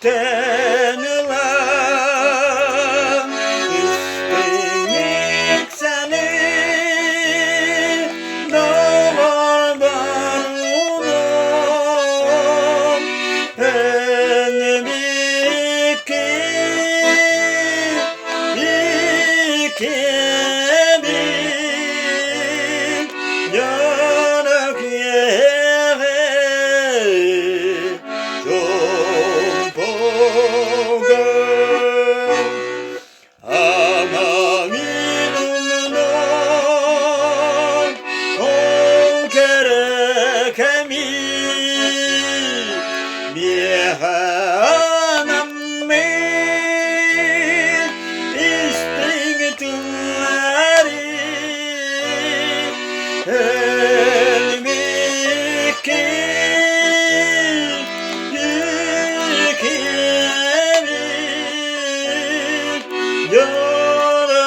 denilen üstünlük senin dağlar barunum benim ikimiz yanak yere 좀 보고 아마 이름은 오케레케미 미안함이 이스팅투아리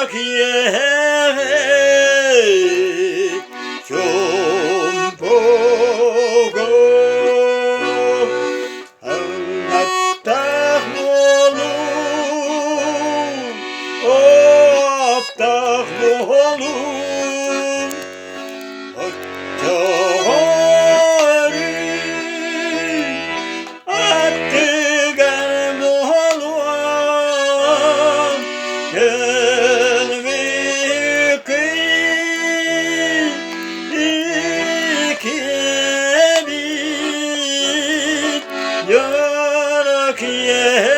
여기에 좀 보고 안났다 모르 없다 모르 어쩌리 아뜨가 모르 여러 기에